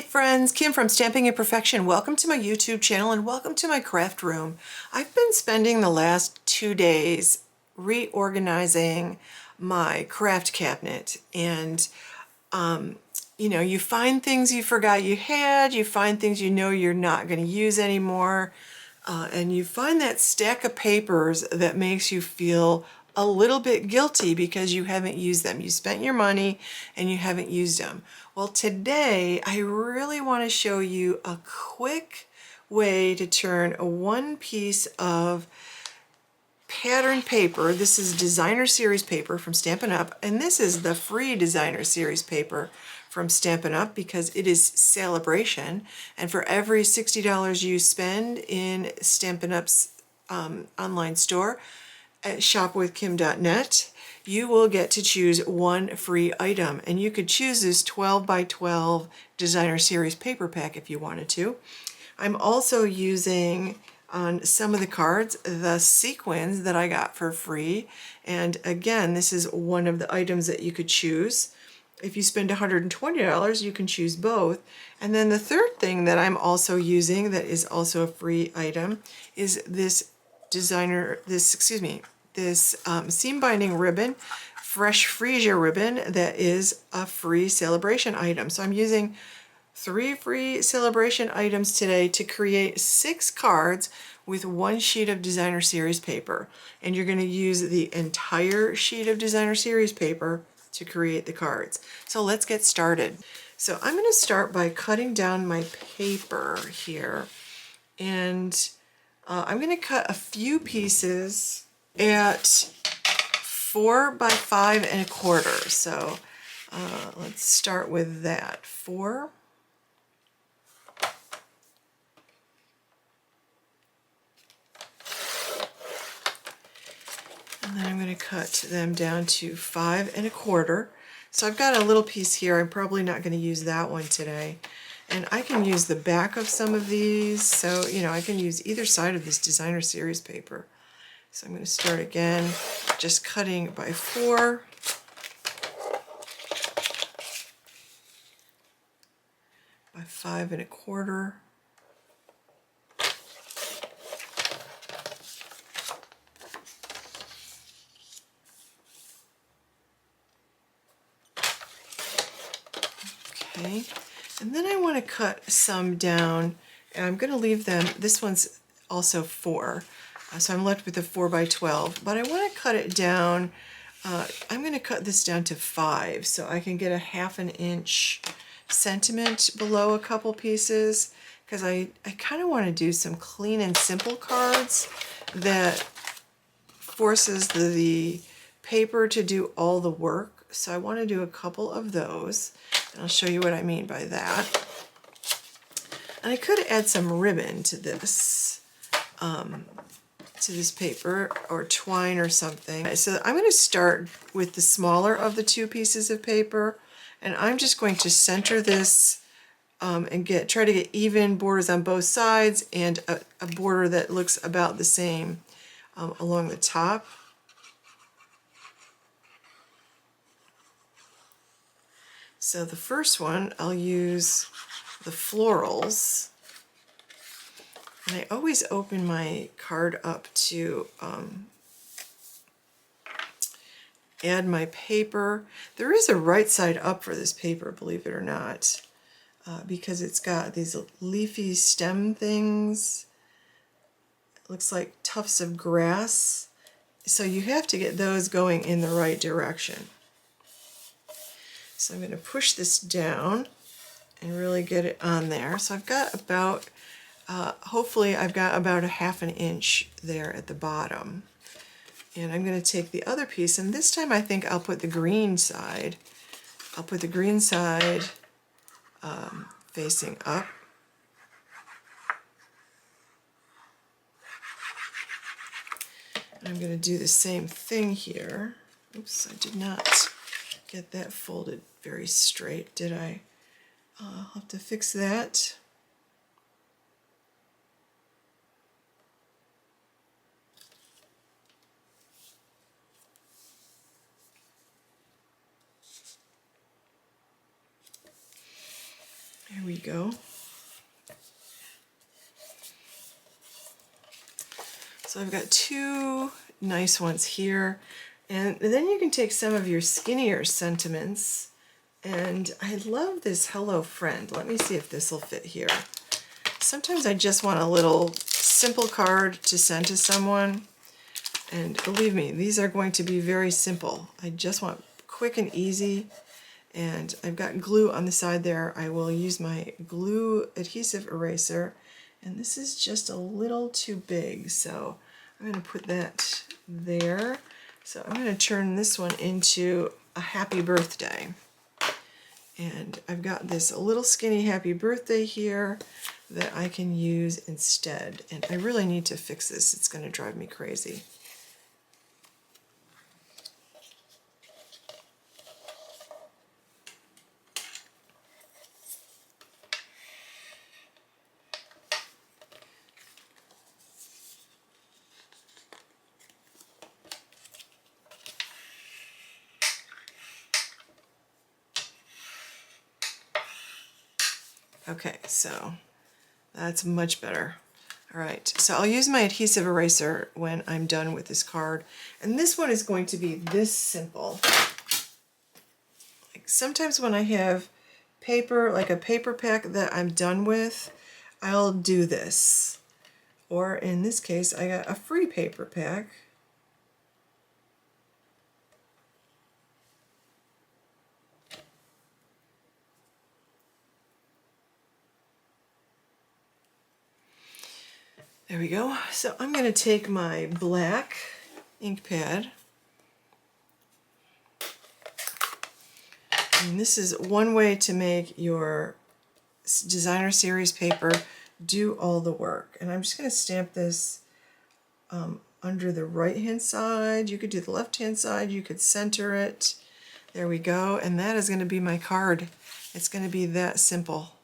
friends, Kim from Stamping Imperfection. Welcome to my YouTube channel and welcome to my craft room. I've been spending the last 2 days reorganizing my craft cabinet, and you find things you forgot you had, you find things you know you're not going to use anymore, and you find that stack of papers that makes you feel a little bit guilty because you haven't used them. You spent your money and you haven't used them. Well, today I really want to show you a quick way to turn one piece of pattern paper. This is Designer Series paper from Stampin' Up, and this is the free Designer Series paper from Stampin' Up because it is Celebration, and for every $60 you spend in Stampin' Up's online store at shopwithkim.net, you will get to choose one free item, and you could choose this 12 by 12 Designer Series paper pack if you wanted to. I'm also using on some of the cards the sequins that I got for free, and again, this is one of the items that you could choose. If you spend $120, you can choose both. And then the third thing that I'm also using that is also a free item is this seam binding ribbon, Fresh Freesia ribbon, that is a free Celebration item. So I'm using 3 free Celebration items today to create 6 cards with 1 sheet of Designer Series paper. And you're going to use the entire sheet of Designer Series paper to create the cards. So let's get started. So I'm going to start by cutting down my paper here, and I'm going to cut a few pieces at 4 by 5 1/4. So let's start with that. 4. And then I'm going to cut them down to 5 1/4. So I've got a little piece here. I'm probably not going to use that one today. And I can use the back of some of these. So, I can use either side of this Designer Series paper. So I'm going to start again, just cutting by 4. By 5 1/4. Okay, and then I want to cut some down, and I'm going to leave them, this one's also 4, so I'm left with a 4 by 12, but I want to cut it down, I'm going to cut this down to 5, so I can get a 1/2 inch sentiment below a couple pieces, because I kind of want to do some clean and simple cards that forces the paper to do all the work. So I want to do a couple of those, and I'll show you what I mean by that. And I could add some ribbon to this paper, or twine or something. So I'm going to start with the smaller of the 2 pieces of paper, and I'm just going to center this and try to get even borders on both sides, and a border that looks about the same along the top. So the first one, I'll use the florals, and I always open my card up to add my paper. There is a right side up for this paper, believe it or not, because it's got these leafy stem things. It looks like tufts of grass, so you have to get those going in the right direction. So I'm going to push this down and really get it on there. So I've got about, hopefully I've got about a 1/2 inch there at the bottom. And I'm going to take the other piece, and this time I think I'll put the green side. I'll put the green side facing up. And I'm going to do the same thing here. Oops, I did not get that folded very straight, did I? I'll have to fix that. There we go. So I've got two nice ones here. And then you can take some of your skinnier sentiments. And I love this Hello Friend. Let me see if this will fit here. Sometimes I just want a little simple card to send to someone. And believe me, these are going to be very simple. I just want quick and easy. And I've got glue on the side there. I will use my glue adhesive eraser. And this is just a little too big, so I'm going to put that there. So I'm going to turn this one into a happy birthday. And I've got this little skinny happy birthday here that I can use instead. And I really need to fix this. It's going to drive me crazy. Okay, so that's much better. All right, so I'll use my adhesive eraser when I'm done with this card. And this one is going to be this simple. Like sometimes when I have paper, like a paper pack that I'm done with, I'll do this. Or in this case, I got a free paper pack. There we go. So I'm going to take my black ink pad. And this is one way to make your designer series paper do all the work. And I'm just going to stamp this under the right hand side. You could do the left hand side. You could center it. There we go. And that is going to be my card. It's going to be that simple.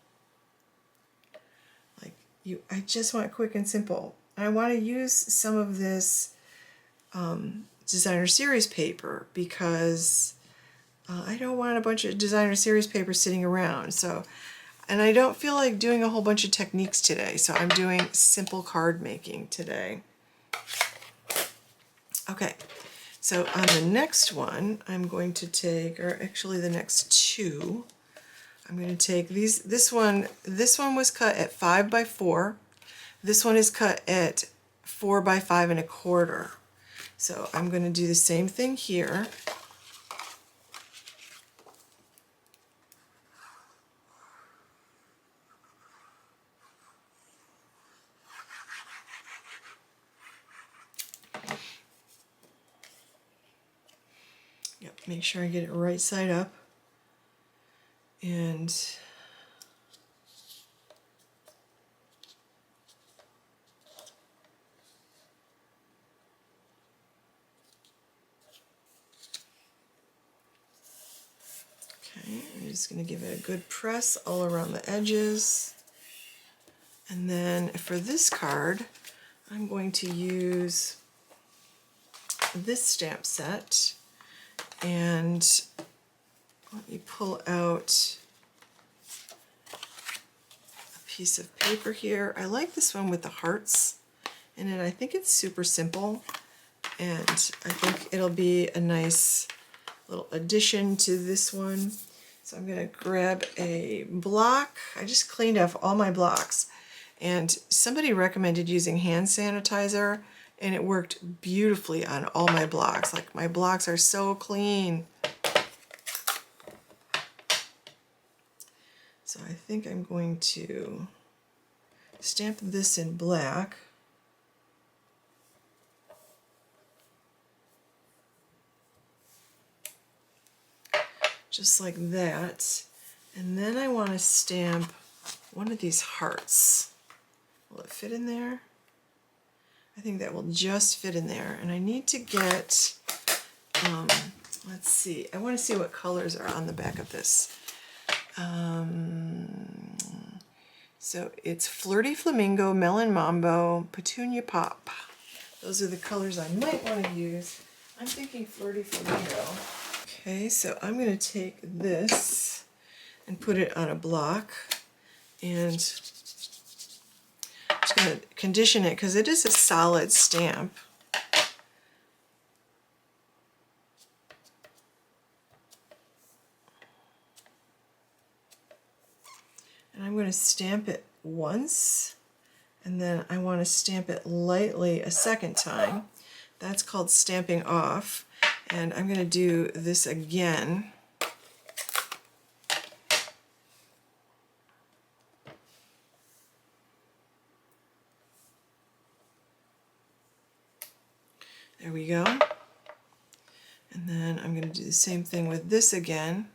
I just want quick and simple. I want to use some of this designer series paper because I don't want a bunch of designer series paper sitting around. So, and I don't feel like doing a whole bunch of techniques today. So I'm doing simple card making today. Okay, so on the next one, I'm going to take, or actually the next two, I'm going to take these. This one was cut at 5 by 4. This one is cut at 4 by 5 1/4. So I'm going to do the same thing here. Yep, make sure I get it right side up. And okay, I'm just going to give it a good press all around the edges. And then for this card, I'm going to use this stamp set. And let me pull out a piece of paper here. I like this one with the hearts in it. I think it's super simple, and I think it'll be a nice little addition to this one. So I'm going to grab a block. I just cleaned off all my blocks, and somebody recommended using hand sanitizer, and it worked beautifully on all my blocks. Like, my blocks are so clean. So I think I'm going to stamp this in black. Just like that. And then I want to stamp one of these hearts. Will it fit in there? I think that will just fit in there. And I need to get, let's see, I want to see what colors are on the back of this. So it's Flirty Flamingo, Melon Mambo, Petunia Pop. Those are the colors I might want to use. I'm thinking Flirty Flamingo. Okay, so I'm going to take this and put it on a block. And I'm just going to condition it because it is a solid stamp. And I'm going to stamp it once, and then I want to stamp it lightly a second time. That's called stamping off. And I'm going to do this again. There we go. And then I'm going to do the same thing with this again.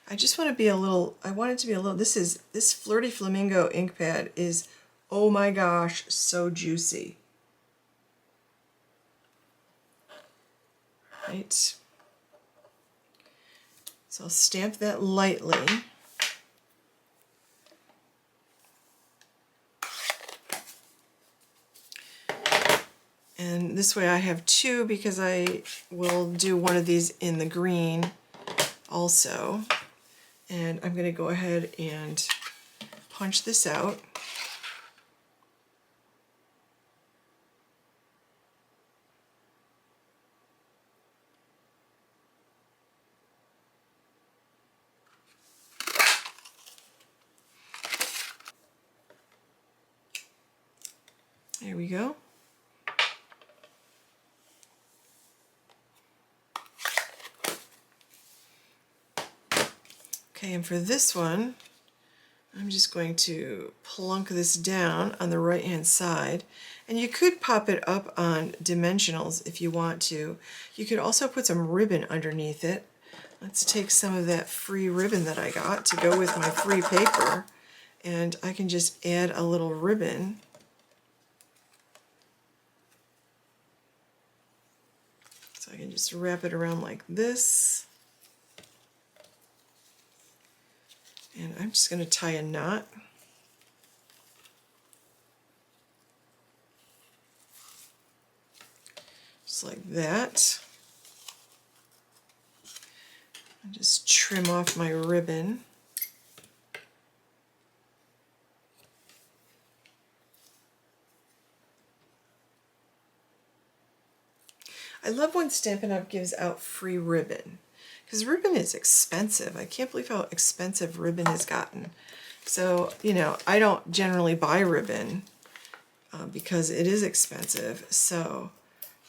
I just want to be a little, I want it to be a little, this Flirty Flamingo ink pad is, oh my gosh, so juicy. Right? So I'll stamp that lightly. And this way I have two because I will do one of these in the green also. And I'm going to go ahead and punch this out. There we go. Okay, and for this one, I'm just going to plunk this down on the right hand side. And you could pop it up on dimensionals if you want to. You could also put some ribbon underneath it. Let's take some of that free ribbon that I got to go with my free paper, and I can just add a little ribbon. So I can just wrap it around like this. And I'm just going to tie a knot. Just like that. And just trim off my ribbon. I love when Stampin' Up! Gives out free ribbon, because ribbon is expensive. I can't believe how expensive ribbon has gotten. So, you know, I don't generally buy ribbon because it is expensive. So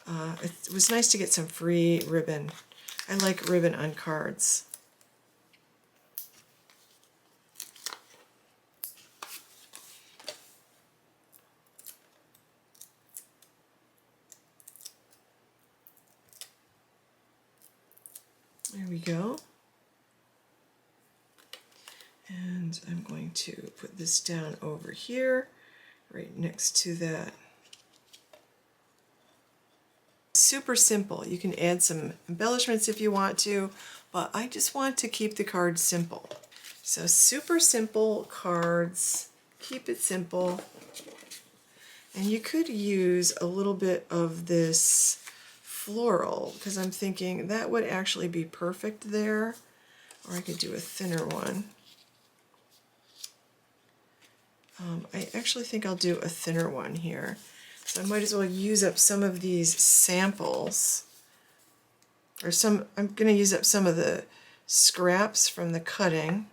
it was nice to get some free ribbon. I like ribbon on cards. There we go. And I'm going to put this down over here, right next to that. Super simple. You can add some embellishments if you want to, but I just want to keep the card simple. So super simple cards, keep it simple. And you could use a little bit of this floral, because I'm thinking that would actually be perfect there. Or I could do a thinner one. I actually think I'll do a thinner one here. So I might as well use up some of these samples. Or I'm going to use up some of the scraps from the cutting.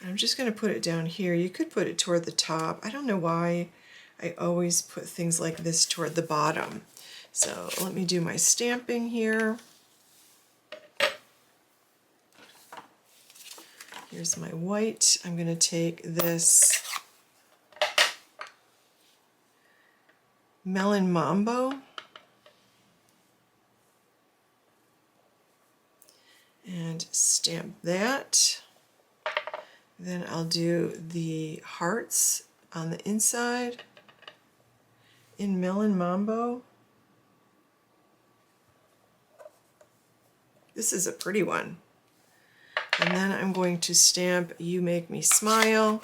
And I'm just going to put it down here. You could put it toward the top. I don't know why I always put things like this toward the bottom. So let me do my stamping here. Here's my white. I'm going to take this Melon Mambo and stamp that. Then I'll do the hearts on the inside in Melon Mambo. This is a pretty one. And then I'm going to stamp You Make Me Smile.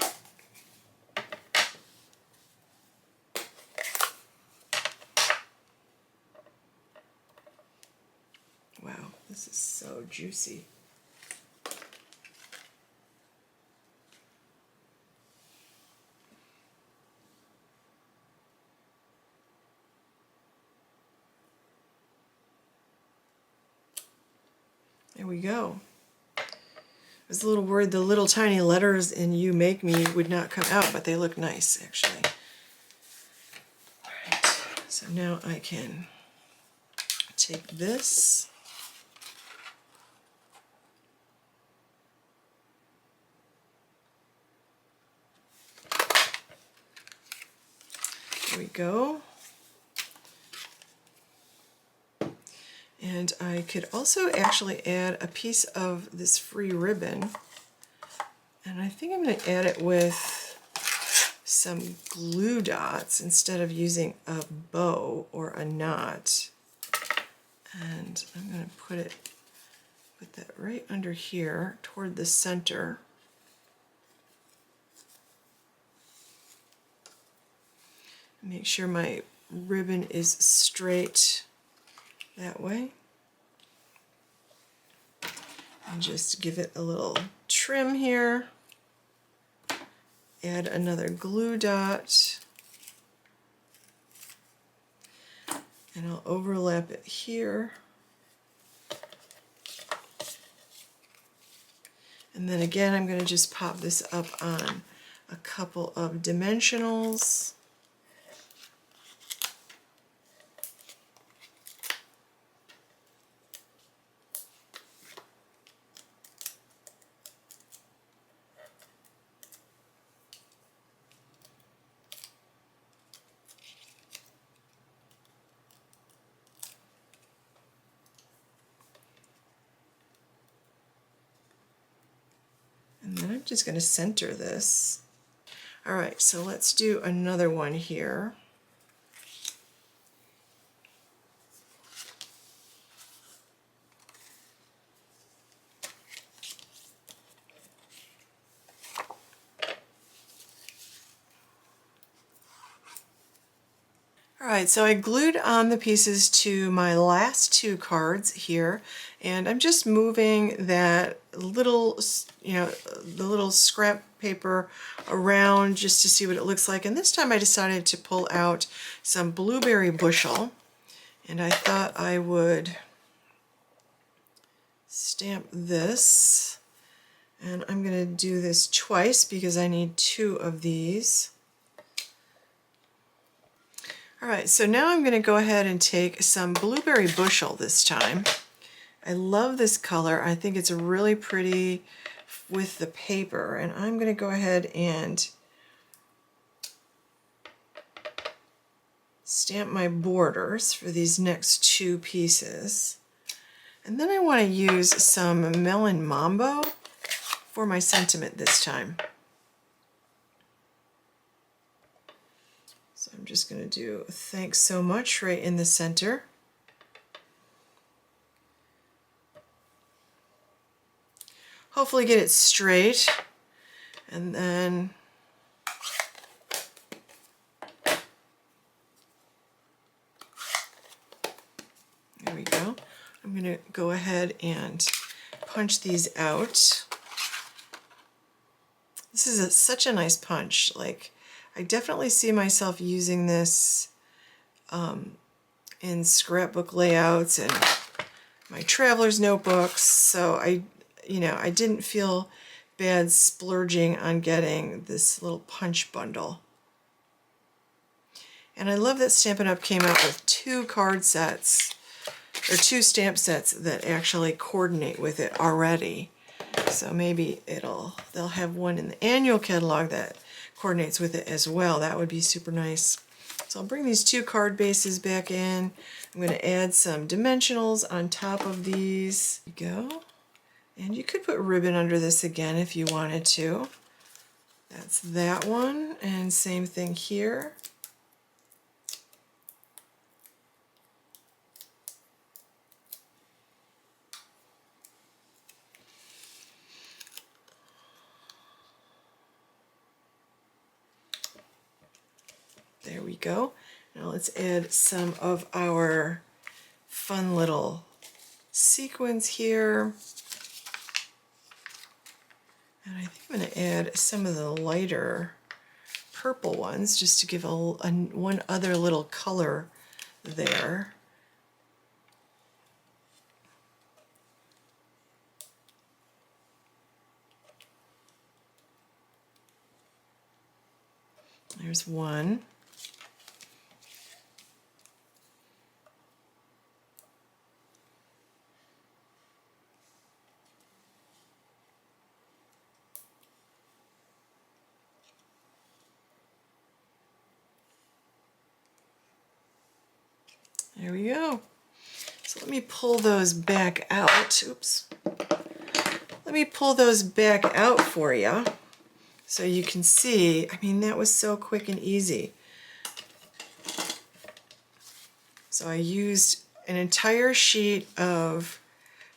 Wow, this is so juicy. There we go. I was a little worried the little tiny letters in "You Make Me" would not come out, but they look nice actually. Alright, so now I can take this. There we go. And I could also actually add a piece of this free ribbon, and I think I'm going to add it with some glue dots instead of using a bow or a knot. And I'm going to put that right under here toward the center. Make sure my ribbon is straight that way. And just give it a little trim here. Add another glue dot. And I'll overlap it here. And then again, I'm going to just pop this up on a couple of dimensionals. And then I'm just going to center this. All right, so let's do another one here. Alright, so I glued on the pieces to my last two cards here, and I'm just moving that little, the little scrap paper around just to see what it looks like. And this time I decided to pull out some blueberry bushel, and I thought I would stamp this. And I'm going to do this twice because I need two of these. Alright, so now I'm going to go ahead and take some blueberry bushel this time. I love this color. I think it's really pretty with the paper, and I'm going to go ahead and stamp my borders for these next two pieces. And then I want to use some Melon Mambo for my sentiment this time. So I'm just going to do "Thanks so much" right in the center. Hopefully get it straight, and then there we go. I'm going to go ahead and punch these out. This is such a nice punch. Like, I definitely see myself using this in scrapbook layouts and my traveler's notebooks, so I didn't feel bad splurging on getting this little punch bundle. And I love that Stampin' Up! Came out with two card sets, or two stamp sets that actually coordinate with it already. So maybe they'll have one in the annual catalog that coordinates with it as well. That would be super nice. So I'll bring these two card bases back in. I'm going to add some dimensionals on top of these. There you go. And you could put ribbon under this again if you wanted to. That's that one, and same thing here. There we go. Now let's add some of our fun little sequins here. And I think I'm going to add some of the lighter purple ones just to give one other little color there. There's one. There we go. So let me pull those back out. Oops. Let me pull those back out for you so you can see. I mean, that was so quick and easy. So I used an entire sheet of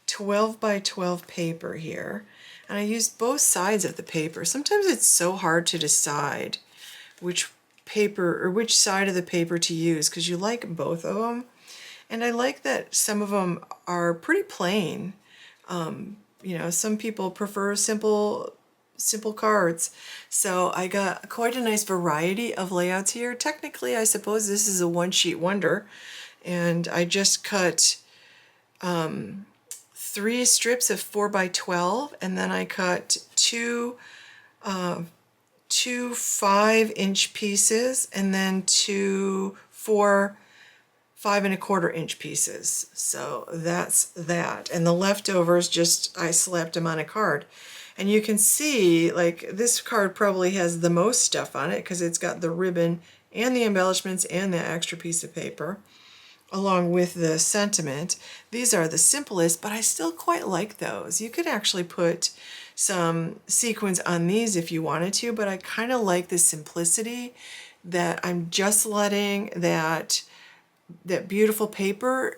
12 by 12 paper here, and I used both sides of the paper. Sometimes it's so hard to decide which paper or which side of the paper to use because you like both of them. And I like that some of them are pretty plain. You know, some people prefer simple cards. So I got quite a nice variety of layouts here. Technically, I suppose this is a one-sheet wonder, and I just cut 3 strips of 4 by 12, and then I cut two 5-inch pieces, and then 2 4 5¼ inch pieces. So that's that. And the leftovers, just I slapped them on a card. And you can see, like, this card probably has the most stuff on it because it's got the ribbon and the embellishments and the extra piece of paper along with the sentiment. These are the simplest, but I still quite like those. You could actually put some sequins on these if you wanted to, but I kind of like the simplicity that I'm just letting that beautiful paper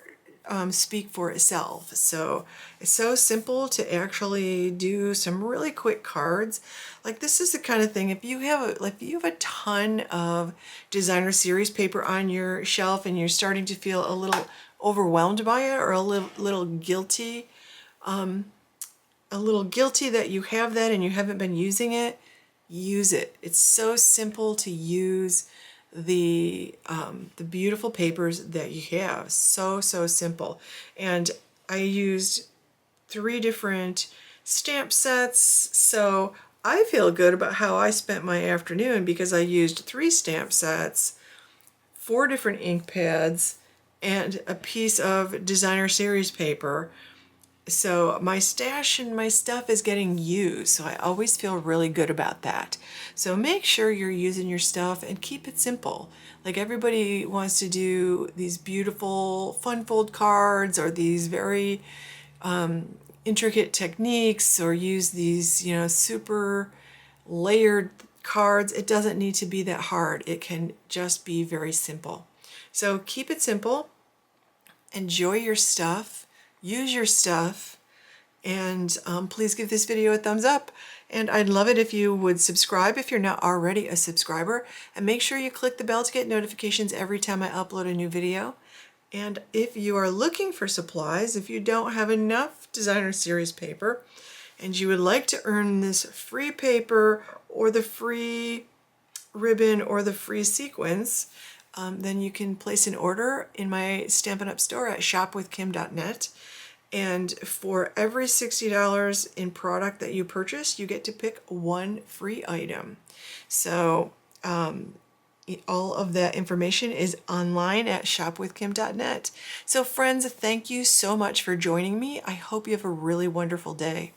speak for itself. So it's so simple to actually do some really quick cards. Like, this is the kind of thing, if you have a ton of designer series paper on your shelf and you're starting to feel a little overwhelmed by it, or a little guilty that you have that and you haven't been using it, use it. It's so simple to use the beautiful papers that you have. So simple. And I used 3 different stamp sets, so I feel good about how I spent my afternoon because I used 3 stamp sets, 4 different ink pads, and a piece of designer series paper. So my stash and my stuff is getting used, so I always feel really good about that. So make sure you're using your stuff and keep it simple. Like, everybody wants to do these beautiful fun fold cards or these very intricate techniques, or use these, you know, super layered cards. It doesn't need to be that hard. It can just be very simple. So keep it simple, enjoy your stuff, use your stuff, and please give this video a thumbs up. And I'd love it if you would subscribe if you're not already a subscriber, and make sure you click the bell to get notifications every time I upload a new video. And if you are looking for supplies, if you don't have enough designer series paper and you would like to earn this free paper or the free ribbon or the free sequins, then you can place an order in my Stampin' Up! Store at shopwithkim.net. And for every $60 in product that you purchase, you get to pick 1 free item. So all of that information is online at shopwithkim.net. So friends, thank you so much for joining me. I hope you have a really wonderful day.